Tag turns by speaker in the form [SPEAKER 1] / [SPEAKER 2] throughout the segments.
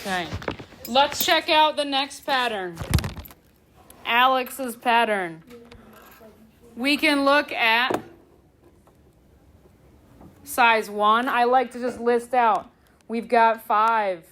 [SPEAKER 1] Okay. Let's check out the next pattern. Alex's pattern. We can look at size 1. I like to just list out. We've got 5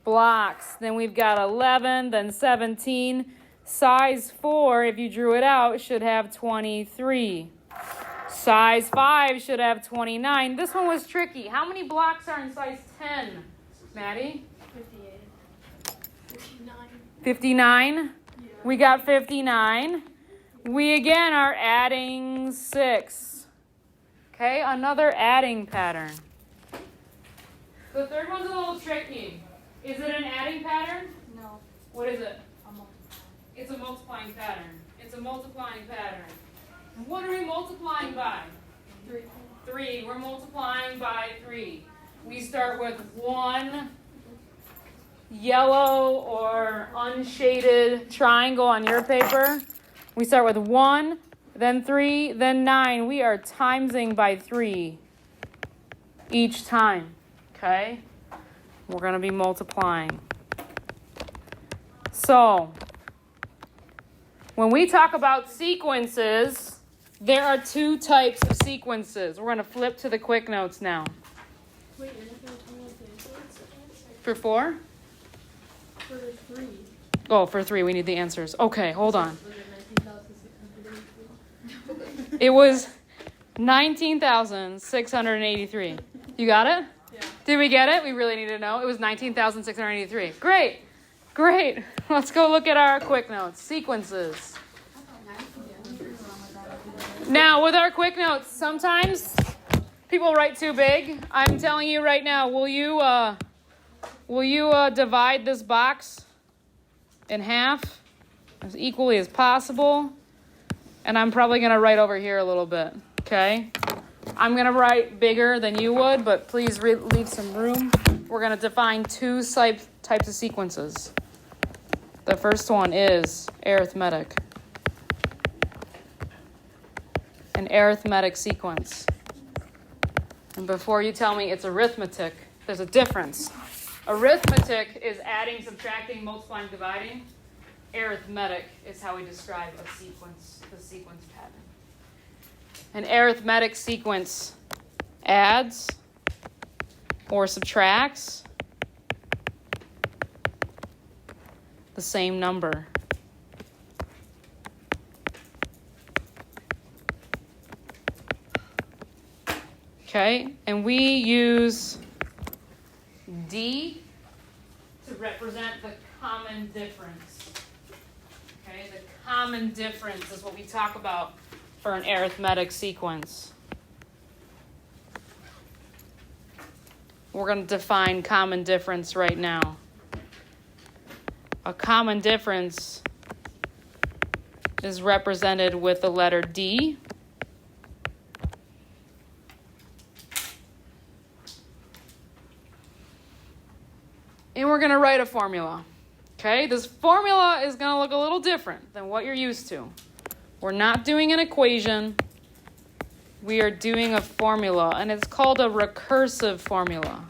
[SPEAKER 1] blocks. Then we've got 11, then 17. Size 4, if you drew it out, should have 23. Size 5 should have 29. This one was tricky. How many blocks are in size 10, Maddie? 59? Yeah. We got 59. We again are adding 6. Okay, another adding pattern. The third one's a little tricky. Is it an adding pattern?
[SPEAKER 2] No.
[SPEAKER 1] What is it?
[SPEAKER 2] A multiplying.
[SPEAKER 1] It's a multiplying pattern. It's a multiplying pattern. What are we multiplying by?
[SPEAKER 2] 3.
[SPEAKER 1] 3. We're multiplying by 3. We start with 1 yellow or unshaded triangle on your paper. We start with 1, then 3, then 9. We are timesing by 3 each time. Okay? We're going to be multiplying. So, when we talk about sequences, there are 2 types of sequences. We're going to flip to the quick notes now.
[SPEAKER 2] Wait, you're not going to tell me what the answer is?
[SPEAKER 1] For 4?
[SPEAKER 2] For 3.
[SPEAKER 1] Oh, for 3, we need the answers. Okay, hold on.
[SPEAKER 2] Was it 19,683?
[SPEAKER 1] It was 19,683. You got it?
[SPEAKER 2] Yeah.
[SPEAKER 1] Did we get it? We really need to know. It was 19,683. Great. Great. Let's go look at our quick notes. Sequences. Now, with our quick notes, sometimes people write too big. I'm telling you right now, will you divide this box in half as equally as possible? And I'm probably going to write over here a little bit, okay? I'm going to write bigger than you would, but please leave some room. We're going to define 2 types of sequences. The first one is arithmetic. An arithmetic sequence. And before you tell me it's arithmetic, there's a difference. Arithmetic is adding, subtracting, multiplying, dividing. Arithmetic is how we describe a sequence, the sequence pattern. An arithmetic sequence adds or subtracts the same number. Okay, and we use D to represent the common difference. Okay, the common difference is what we talk about for an arithmetic sequence. We're going to define common difference right now. A common difference is represented with the letter D. And we're going to write a formula. Okay, this formula is going to look a little different than what you're used to. We're not doing an equation. We are doing a formula, and it's called a recursive formula.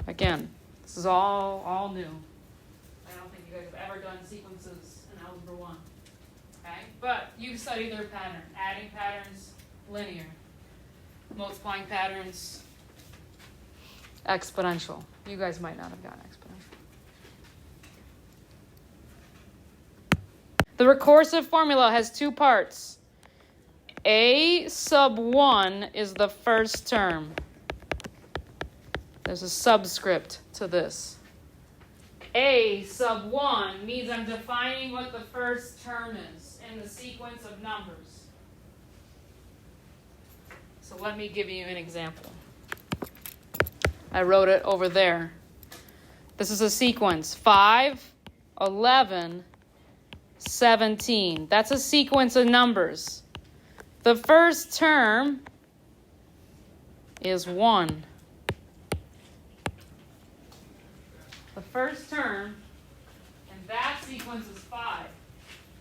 [SPEAKER 1] Again, this is all new. I don't think you guys have ever done sequences in Algebra 1. Okay, but you've studied their pattern. Adding patterns, linear. Multiplying patterns, exponential. You guys might not have gotten exponential. The recursive formula has 2 parts. A sub 1 is the first term. There's a subscript to this. A sub 1 means I'm defining what the first term is in the sequence of numbers. So let me give you an example. I wrote it over there. This is a sequence. 5, 11, 17. That's a sequence of numbers. The first term is 1. The first term in that sequence is 5.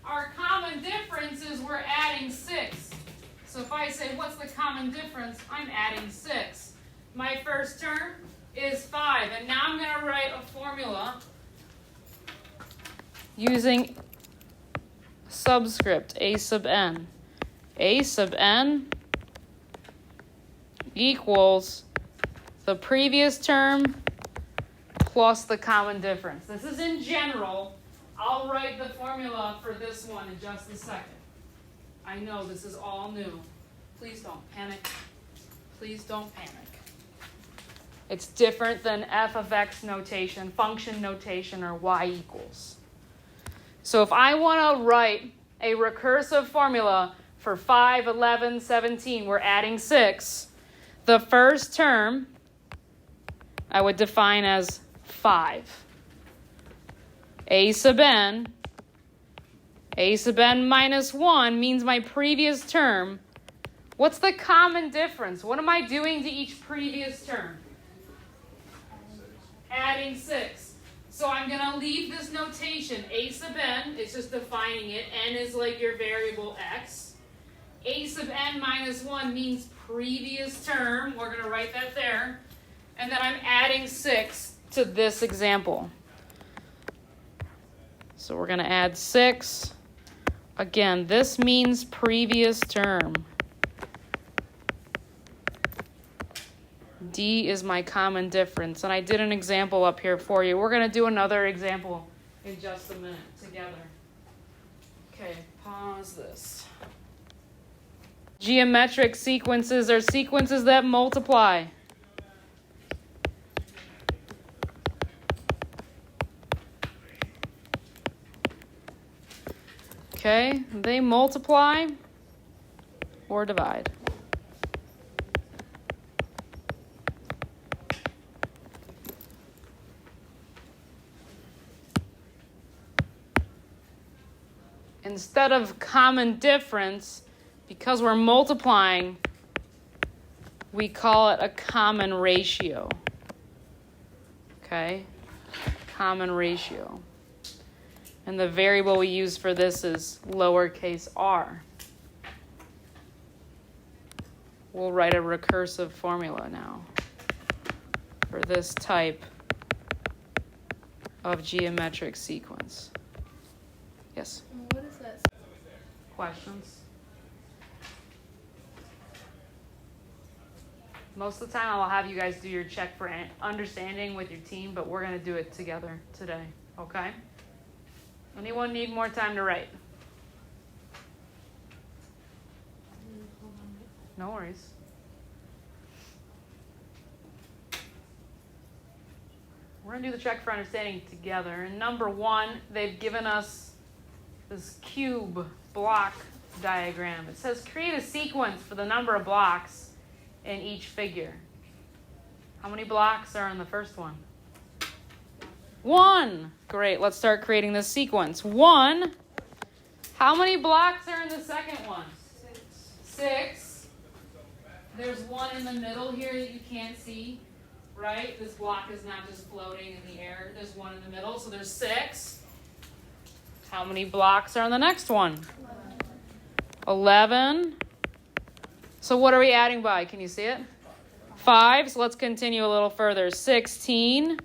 [SPEAKER 1] Our common difference is we're adding 6. So if I say, what's the common difference? I'm adding 6. My first term is 5. And now I'm going to write a formula using subscript a sub n. A sub n equals the previous term plus the common difference. This is in general. I'll write the formula for this one in just a second. I know this is all new. Please don't panic. Please don't panic. It's different than f of x notation, function notation, or y equals. So if I want to write a recursive formula for 5, 11, 17, we're adding 6. The first term I would define as 5. A sub n minus 1 means my previous term. What's the common difference? What am I doing to each previous term? Adding 6. So I'm going to leave this notation. A sub n, it's just defining it. N is like your variable x. A sub n minus 1 means previous term. We're going to write that there. And then I'm adding 6 to this example. So we're going to add 6. Again, this means previous term. D is my common difference. And I did an example up here for you. We're going to do another example in just a minute together. Okay, pause this. Geometric sequences are sequences that multiply. Okay, they multiply or divide. Instead of common difference, because we're multiplying, we call it a common ratio. Okay? Common ratio. And the variable we use for this is lowercase r. We'll write a recursive formula now for this type of geometric sequence. Yes?
[SPEAKER 2] What is that?
[SPEAKER 1] Questions? Most of the time I'll have you guys do your check for understanding with your team, but we're going to do it together today, okay? Anyone need more time to write? No worries. We're going to do the check for understanding together. And number 1, they've given us this cube block diagram. It says create a sequence for the number of blocks in each figure. How many blocks are in the first one? 1. Great. Let's start creating this sequence. 1. How many blocks are in the second one? 6. There's 1 in the middle here that you can't see, right? This block is not just floating in the air. There's 1 in the middle, so there's 6. How many blocks are in the next one? 11. So what are we adding by? Can you see it? 5. So let's continue a little further. 16.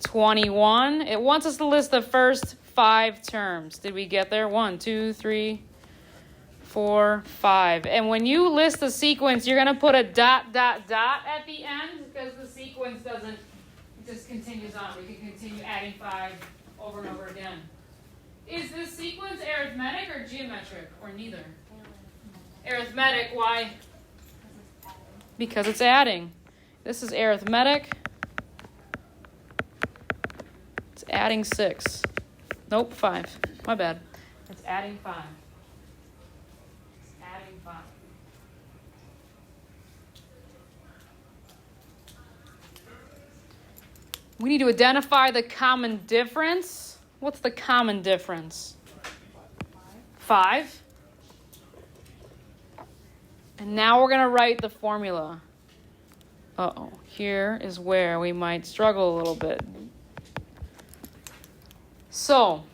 [SPEAKER 1] 21. It wants us to list the first 5 terms. Did we get there? 1, 2, 3, 4, 5. And when you list the sequence, you're going to put a dot, dot, dot at the end because the sequence doesn't, it just continues on. We can continue adding 5 over and over again. Is this sequence arithmetic or geometric, or neither? Arithmetic, why? Because it's adding. This is arithmetic. It's adding 6. Nope, 5. My bad. It's adding 5. It's adding 5. We need to identify the common difference. What's the common difference? 5. And now we're going to write the formula. Uh-oh. Here is where we might struggle a little bit. So,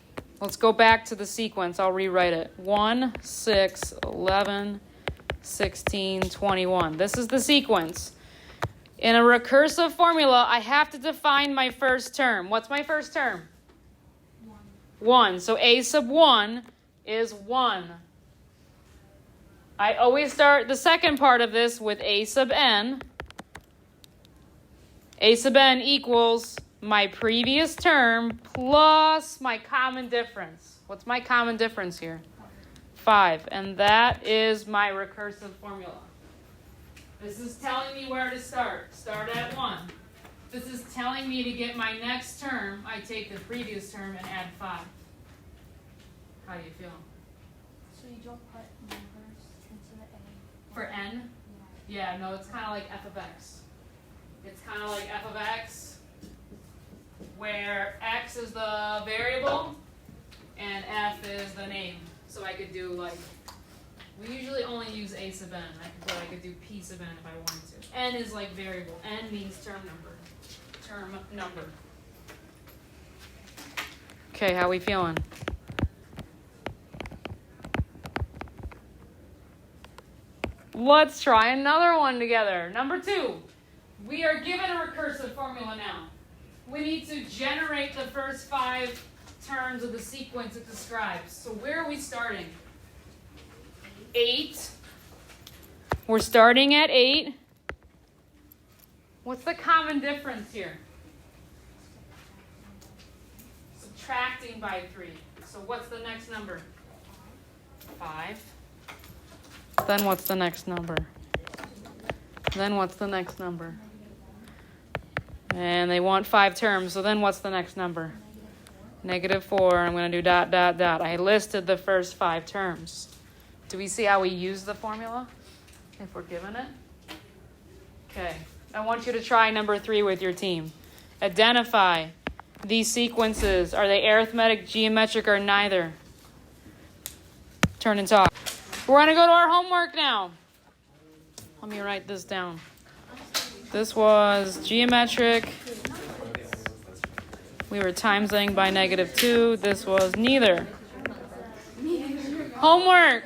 [SPEAKER 1] let's go back to the sequence. I'll rewrite it. 1, 6, 11, 16, 21. This is the sequence. In a recursive formula, I have to define my first term. What's my first term? 1. So a sub 1 is 1. I always start the second part of this with a sub n. A sub n equals my previous term plus my common difference. What's my common difference here? 5. And that is my recursive formula. This is telling me where to start. Start at 1. This is telling me to get my next term, I take the previous term and add 5. How do you feel?
[SPEAKER 2] So you don't put numbers into the A.
[SPEAKER 1] For n? Yeah, no, it's kind of like f of x. It's kind of like f of x, where x is the variable and f is the name. So I could do like, we usually only use a sub n, but I could do p sub n if I wanted to. N is like variable. N means term number. Term number. Okay, how we feeling? Let's try another one together. Number 2. We are given a recursive formula now. We need to generate the first 5 terms of the sequence it describes. So where are we starting? 8. We're starting at 8. What's the common difference here? Subtracting by 3. So what's the next number? 5. Then what's the next number? Then what's the next number? And they want 5 terms, so then what's the next number? -4. I'm going to do dot, dot, dot. I listed the first 5 terms. Do we see how we use the formula if we're given it? Okay. I want you to try number 3 with your team. Identify these sequences. Are they arithmetic, geometric, or neither? Turn and talk. We're going to go to our homework now. Let me write this down. This was geometric. We were timesing by -2. This was neither. Homework.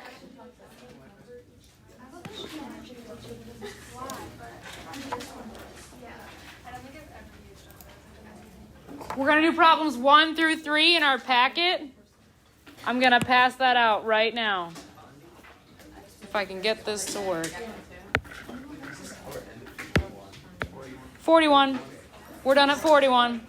[SPEAKER 1] We're going to do problems 1 through 3 in our packet. I'm going to pass that out right now. If I can get this to work. 41. We're done at 41.